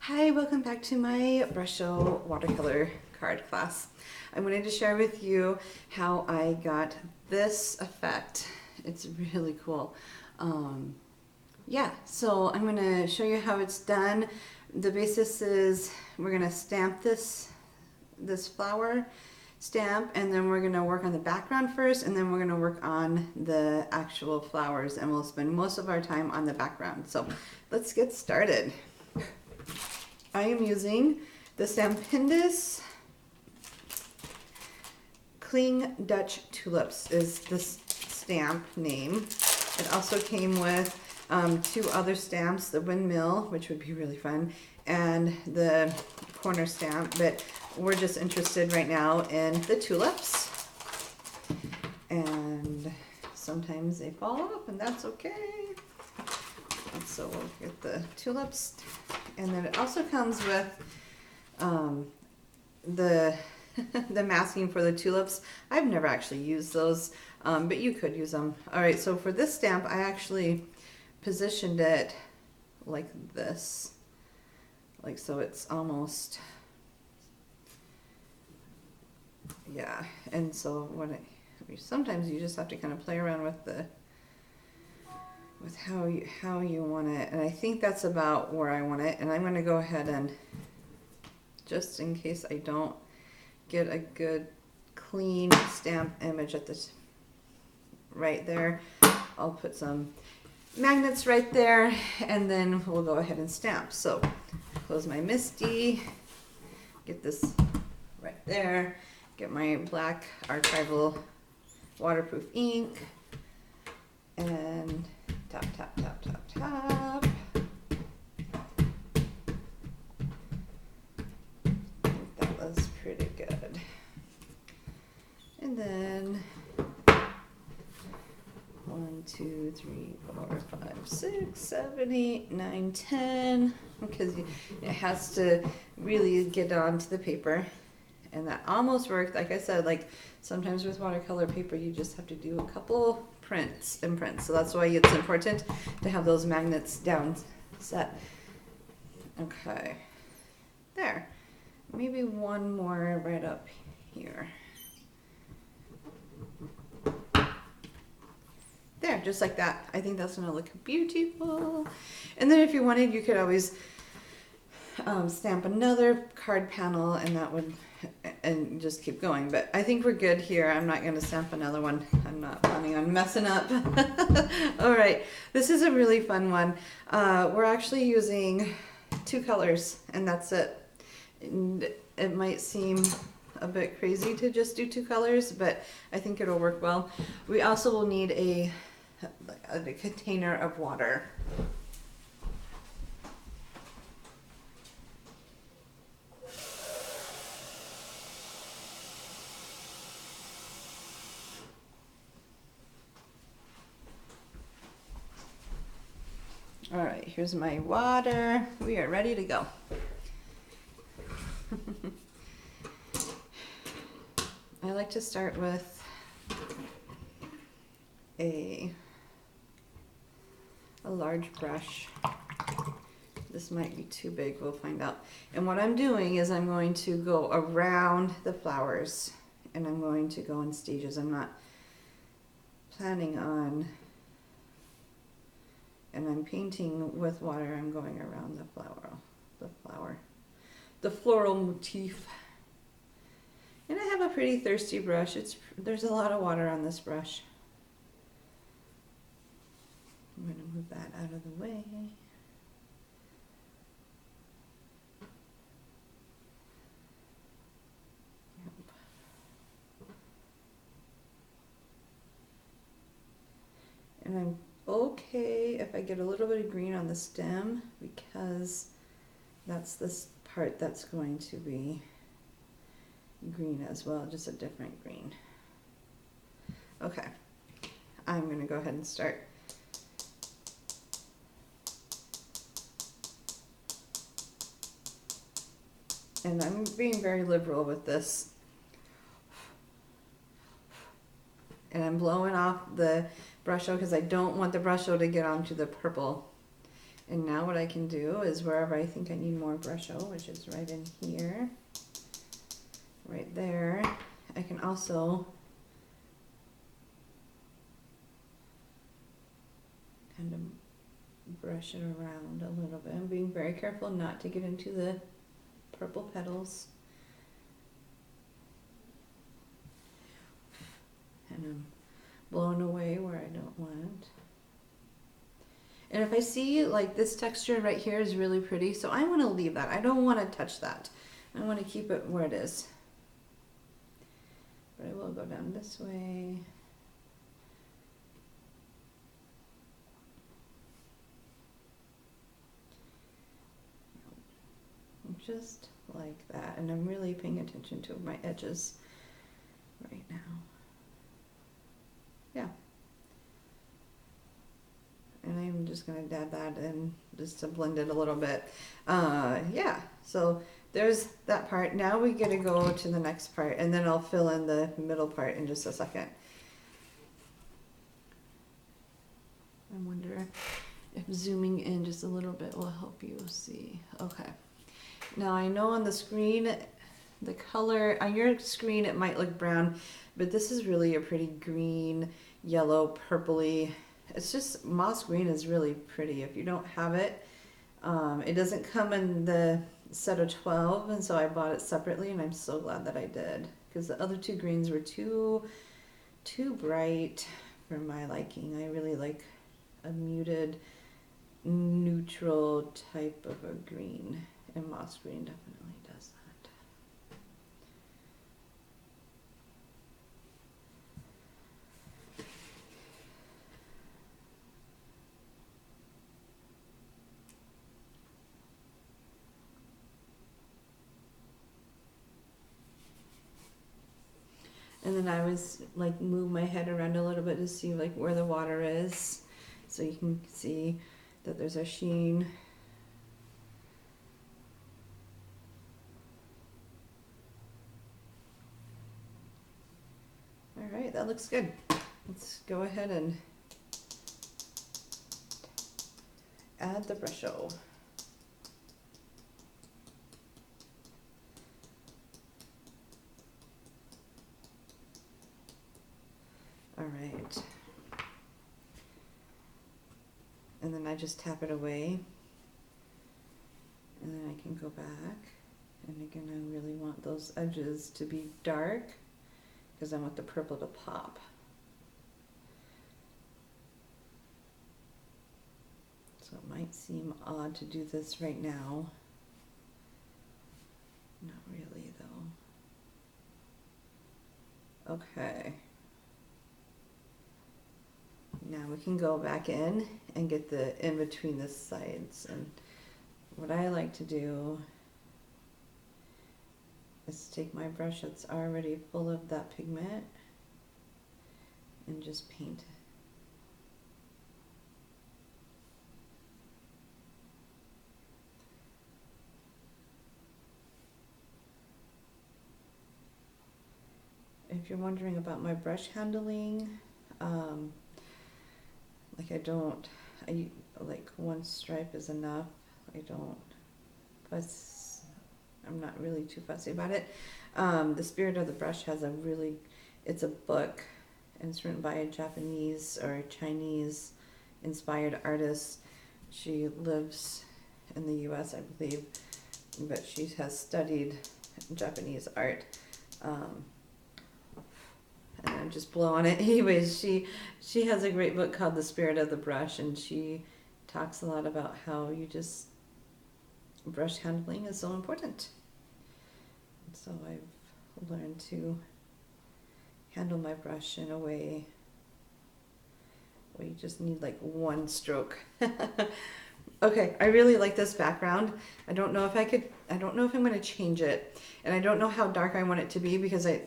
Hi, welcome back to my Brusho watercolor card class. I wanted to share with you how I got this effect. It's really cool. Yeah, so I'm going to show you how it's done. The basis is we're going to stamp this flower stamp, and then we're going to work on the background first, and then we're going to work on the actual flowers, and we'll spend most of our time on the background. So let's get started. I am using the Stampendous Cling Dutch Tulips is this stamp name. It also came with two other stamps, the windmill, which would be really fun, and the corner stamp, but we're just interested right now in the tulips. And sometimes they fall off, and that's okay. And so we'll get the tulips, and then it also comes with the the masking for the tulips. I've never actually used those, but you could use them. All right, so for this stamp, I actually positioned it like this, like so it's almost, yeah. And so sometimes you just have to kind of play around with how you want it, and I think that's about where I want it. And I'm going to go ahead and, just in case I don't get a good clean stamp image at this right there, I'll put some magnets right there, and then we'll go ahead and stamp. So close my Misti, get this right there, get my black Archival waterproof ink, and tap, tap, tap, tap, tap. I think that was pretty good. And then 1, 2, 3, 4, 5, 6, 7, 8, 9, 10, because it has to really get onto the paper. And that almost worked. Like I said, like sometimes with watercolor paper, you just have to do a couple prints. So that's why it's important to have those magnets down set. Okay, there. Maybe one more right up here. There, just like that. I think that's gonna look beautiful. And then if you wanted, you could always stamp another card panel, and that would, and just keep going. But I think we're good here. I'm not going to stamp another one. I'm not planning on messing up. All right, this is a really fun one. We're actually using 2 colors, and that's it. And it might seem a bit crazy to just do 2 colors, but I think it'll work well. We also will need a container of water. All right, here's my water. We are ready to go. I like to start with a large brush. This might be too big, we'll find out. And what I'm doing is I'm going to go around the flowers, and I'm going to go in stages. I'm not planning on, and I'm painting with water. I'm going around the floral motif. And I have a pretty thirsty brush. There's a lot of water on this brush. I'm going to move that out of the way. And I'm okay if I get a little bit of green on the stem, because that's this part that's going to be green as well, just a different green. Okay, I'm going to go ahead and start. And I'm being very liberal with this. And I'm blowing off the Brusho because I don't want the Brusho to get onto the purple. And now what I can do is wherever I think I need more Brusho, which is right in here, right there, I can also kind of brush it around a little bit. I'm being very careful not to get into the purple petals. And I'm blowing away where I don't want. And if I see like this texture right here is really pretty, so I want to leave that. I don't want to touch that. I want to keep it where it is. But I will go down this way. Just like that. And I'm really paying attention to my edges right now. Yeah. And I'm just going to dab that in just to blend it a little bit. Yeah, so there's that part. Now we get to go to the next part, and then I'll fill in the middle part in just a second. I wonder if zooming in just a little bit will help you see. Okay. Now I know on the screen, the color, on your screen it might look brown, but this is really a pretty green, yellow, purpley. It's just, moss green is really pretty if you don't have it. It doesn't come in the set of 12, and so I bought it separately, and I'm so glad that I did, because the other two greens were too bright for my liking. I really like a muted, neutral type of a green, and moss green definitely does that. And then I always like move my head around a little bit to see like where the water is, so you can see that there's a sheen. All right, that looks good. Let's go ahead and add the Brusho. All right. And then I just tap it away. And then I can go back. And again, I really want those edges to be dark because I want the purple to pop. So it might seem odd to do this right now. Not really though. Okay. Now we can go back in and get the in between the sides. And what I like to do is take my brush that's already full of that pigment and just paint it. If you're wondering about my brush handling, like I like one stripe is enough. I don't fuss, I'm not really too fussy about it. The Spirit of the Brush has it's a book, and it's written by a Japanese or Chinese inspired artist. She lives in the US, I believe, but she has studied Japanese art. And I'm just blowing it. Anyways, she has a great book called The Spirit of the Brush, and she talks a lot about how brush handling is so important. And so I've learned to handle my brush in a way where you just need like one stroke. Okay, I really like this background. I don't know if I'm going to change it, and I don't know how dark I want it to be because I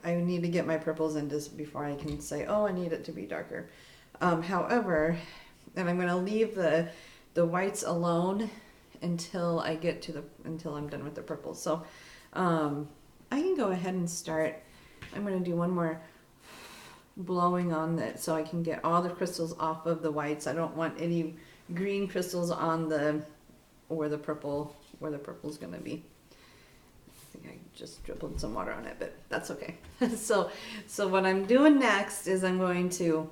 need to get my purples in just before I can say, oh, I need it to be darker. However, and I'm going to leave the whites alone until I'm done with the purples. So I can go ahead and start. I'm going to do one more blowing on that so I can get all the crystals off of the whites. I don't want any green crystals on the where the purple's gonna be. I think I just dribbled some water on it, but that's okay. So what I'm doing next is I'm going to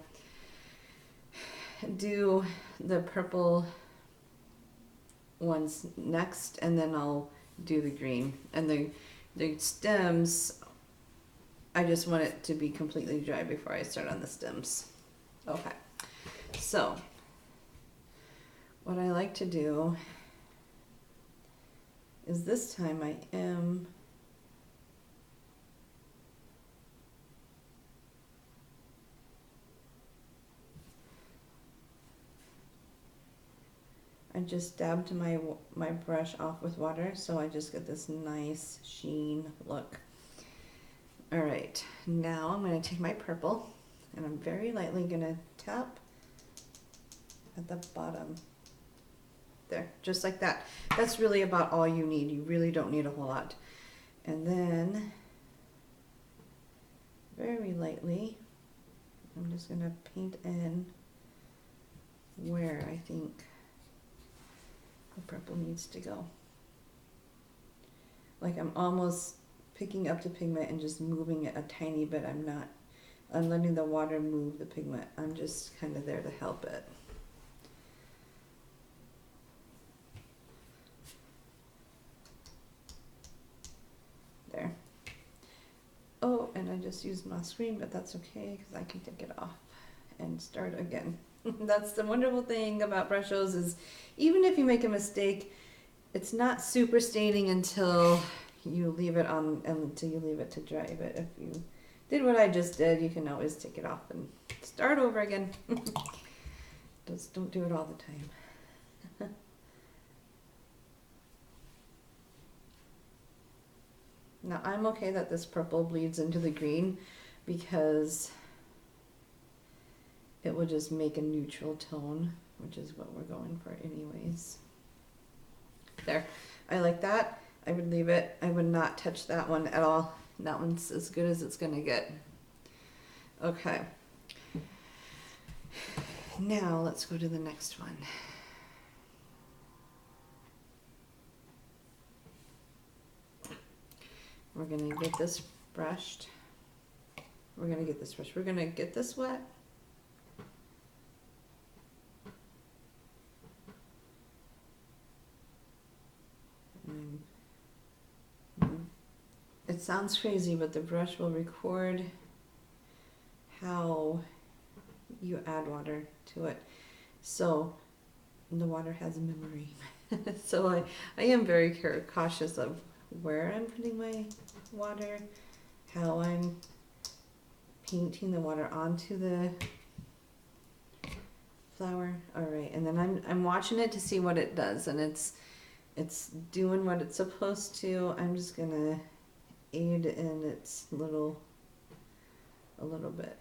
do the purple ones next, and then I'll do the green. And the stems, I just want it to be completely dry before I start on the stems. Okay, so what I like to do is this time I just dabbed my brush off with water, so I just get this nice sheen look. All right, now I'm going to take my purple, and I'm very lightly going to tap at the bottom. There, just like that. That's really about all you need. You really don't need a whole lot. And then, very lightly, I'm just going to paint in where I think the purple needs to go. Like I'm almost picking up the pigment and just moving it a tiny bit. I'm letting the water move the pigment. I'm just kind of there to help it. There. Oh, and I just used my screen, but that's okay because I can take it off and start again. That's the wonderful thing about Brushos is even if you make a mistake, it's not super staining until you leave it on, until you leave it to dry. But if you did what I just did, you can always take it off and start over again. Just don't do it all the time. Now I'm okay that this purple bleeds into the green because it will just make a neutral tone, which is what we're going for anyways. There, I like that. I would leave it. I would not touch that one at all. That one's as good as it's gonna get. Okay. Now let's go to the next one. We're gonna get this brushed. We're gonna get this brushed. We're gonna get this wet. It sounds crazy, but the brush will record how you add water to it. So the water has memory. So I am very cautious of where I'm putting my water, how I'm painting the water onto the flower. All right, and then I'm watching it to see what it does, and it's doing what it's supposed to. I'm just gonna aid in its a little bit.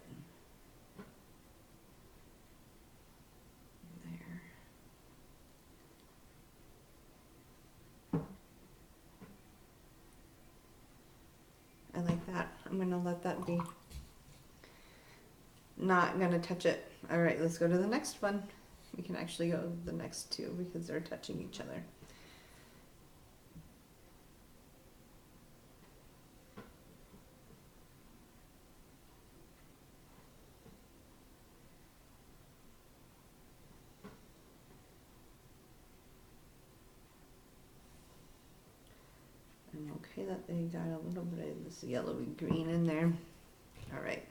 There. I like that. I'm gonna let that be. Not gonna touch it. All right, let's go to the next one. We can actually go to the next two because they're touching each other. I'm okay that they got a little bit of this yellowy green in there. All right.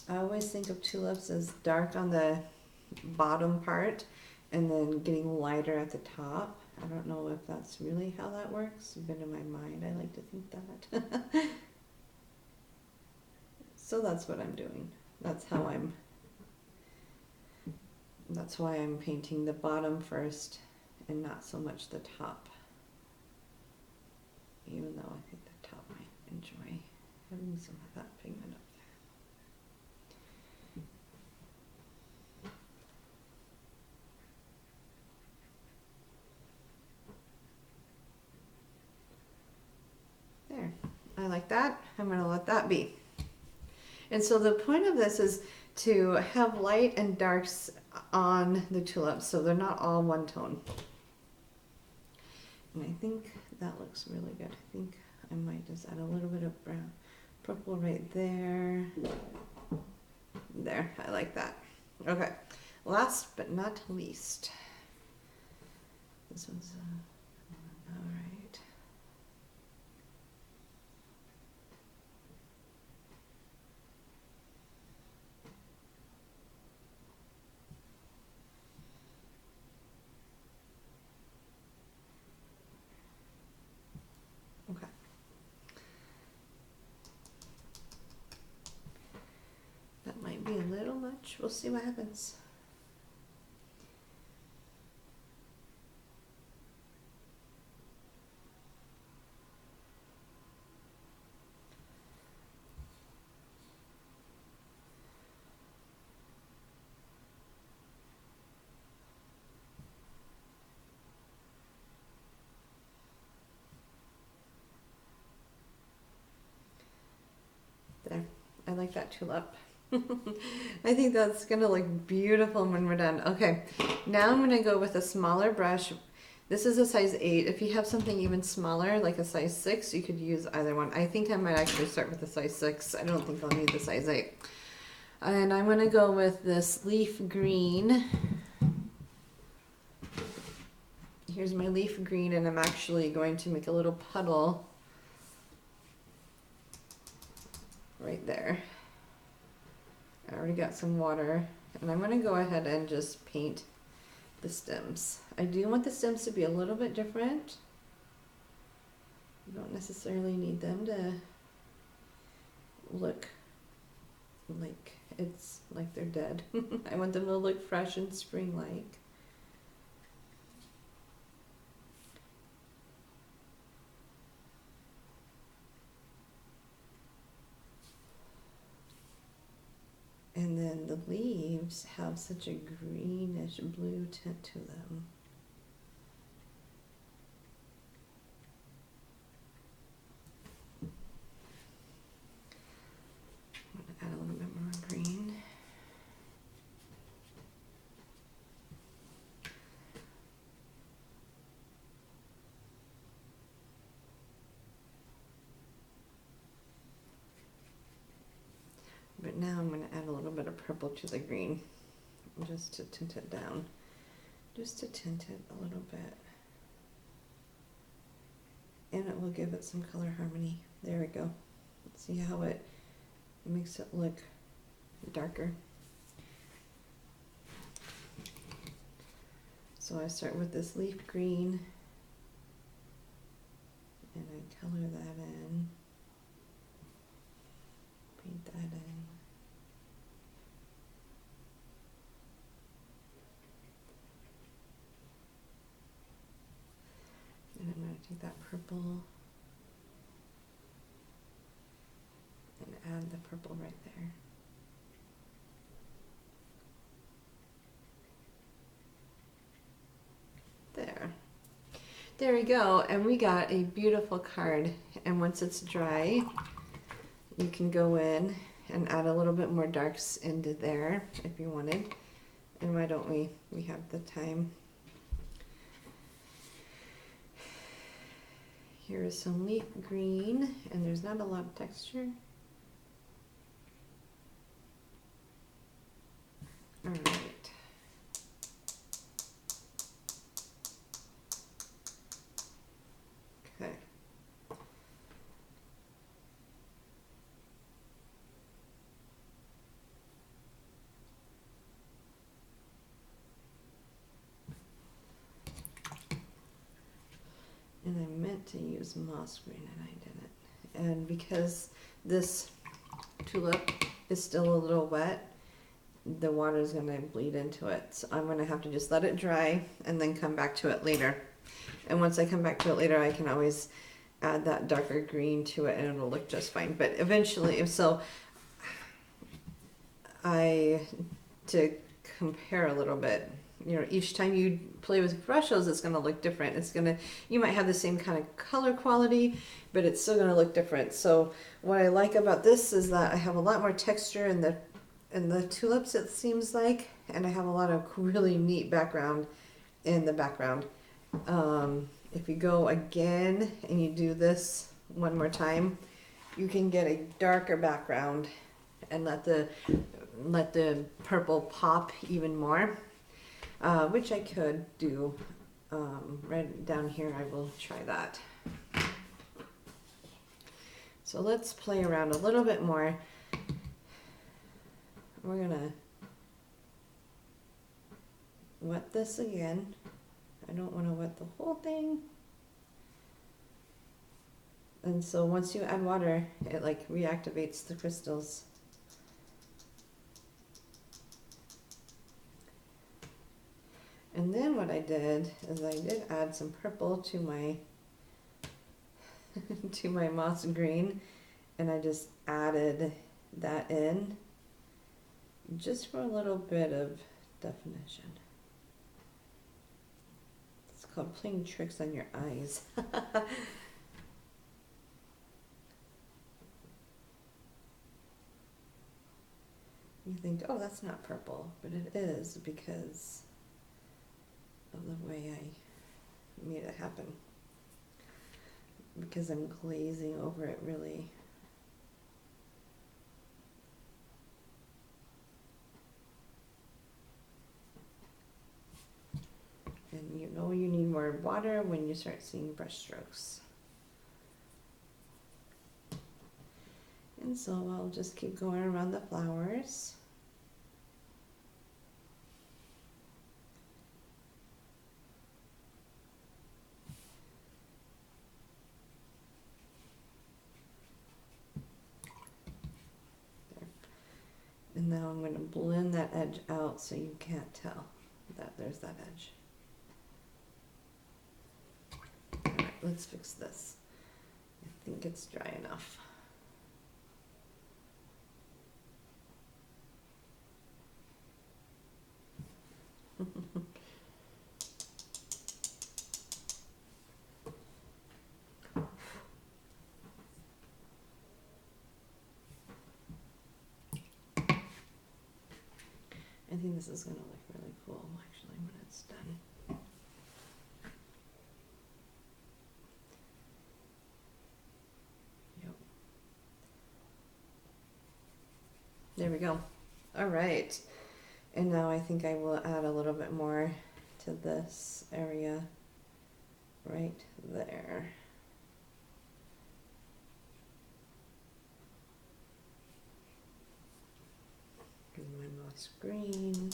I always think of tulips as dark on the bottom part and then getting lighter at the top. I don't know if that's really how that works, but in my mind I like to think that. So that's what I'm doing. That's why I'm painting the bottom first and not so much the top. Even though I think the top might enjoy having some of that pigment up there. There. I like that. I'm going to let that be. And so the point of this is to have light and darks on the tulips so they're not all one tone. And I think that looks really good. I think I might just add a little bit of brown, purple right there. There, I like that. Okay, last but not least, this one's all right. Okay. That might be a little much. We'll see what happens. There, I like that tulip. I think that's gonna look beautiful when we're done. Okay, now I'm gonna go with a smaller brush. This is a size 8. If you have something even smaller, like a size 6, you could use either one. I think I might actually start with the size 6. I don't think I'll need the size 8. And I'm gonna go with this leaf green. Here's my leaf green, and I'm actually going to make a little puddle right there. I already got some water, and I'm going to go ahead and just paint the stems. I do want the stems to be a little bit different. You don't necessarily need them to look like it's like they're dead. I want them to look fresh and spring-like. And then the leaves have such a greenish blue tint to them. I'm going to add a little bit more green. But now I'm going to add a little bit of purple to the green, just to tint it down, just to tint it a little bit. And it will give it some color harmony. There we go. See how it makes it look darker. So I start with this leaf green, and I color that in, paint that in. And I'm going to take that purple and add the purple right there. There. There we go, and we got a beautiful card. And once it's dry, you can go in and add a little bit more darks into there if you wanted. And why don't we? We have the time. Here is some leaf green, and there's not a lot of texture. All right. Okay. And I meant to use moss green and I didn't. And because this tulip is still a little wet, the water is going to bleed into it. So I'm going to have to just let it dry and then come back to it later. And once I come back to it later, I can always add that darker green to it and it'll look just fine. But eventually, so to compare a little bit, you know, each time you play with Brushos, it's going to look different. You might have the same kind of color quality, but it's still going to look different. So what I like about this is that I have a lot more texture in and the tulips, it seems like, and I have a lot of really neat background in the background. If you go again and you do this one more time, you can get a darker background and let the purple pop even more, which I could do right down here. I will try that. So let's play around a little bit more. We're gonna wet this again. I don't want to wet the whole thing. And so once you add water, it like reactivates the crystals. And then what I did is I did add some purple to my to my moss green, and I just added that in just for a little bit of definition. It's called playing tricks on your eyes. You think, oh, that's not purple, but it is because of the way I made it happen. Because I'm glazing over it really. And you know you need more water when you start seeing brush strokes. And so I'll just keep going around the flowers. And now I'm going to blend that edge out so you can't tell that there's that edge. All right, let's fix this. I think it's dry enough. I think this is going to look really cool, actually, when it's done. Yep. There we go. All right. And now I think I will add a little bit more to this area right there. Here's my moss green.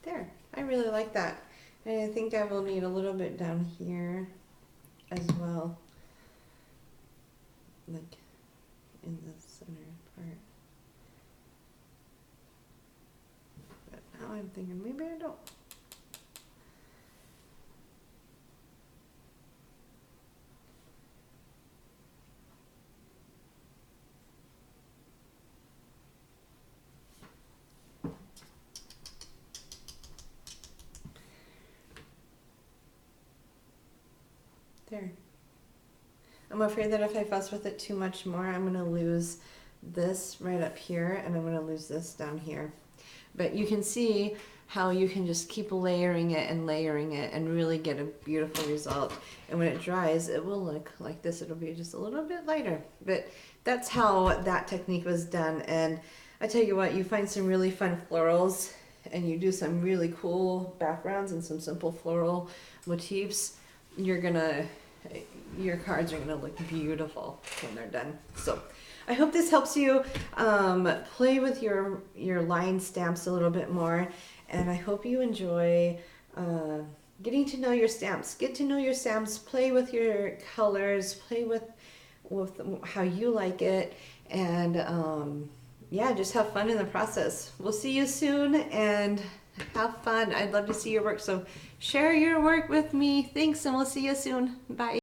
There, I really like that. And I think I will need a little bit down here as well, like in the center part. But now I'm thinking maybe I don't. There. I'm afraid that if I fuss with it too much more, I'm going to lose this right up here, and I'm going to lose this down here. But you can see how you can just keep layering it and really get a beautiful result. And when it dries, it will look like this. It'll be just a little bit lighter. But that's how that technique was done. And I tell you what, you find some really fun florals, and you do some really cool backgrounds and some simple floral motifs. Your cards are gonna look beautiful when they're done. So I hope this helps you play with your line stamps a little bit more, and I hope you enjoy getting to know your stamps. Get to know your stamps, play with your colors, play with how you like it, and yeah, just have fun in the process. We'll see you soon, and have fun. I'd love to see your work, so share your work with me. Thanks, and we'll see you soon. Bye.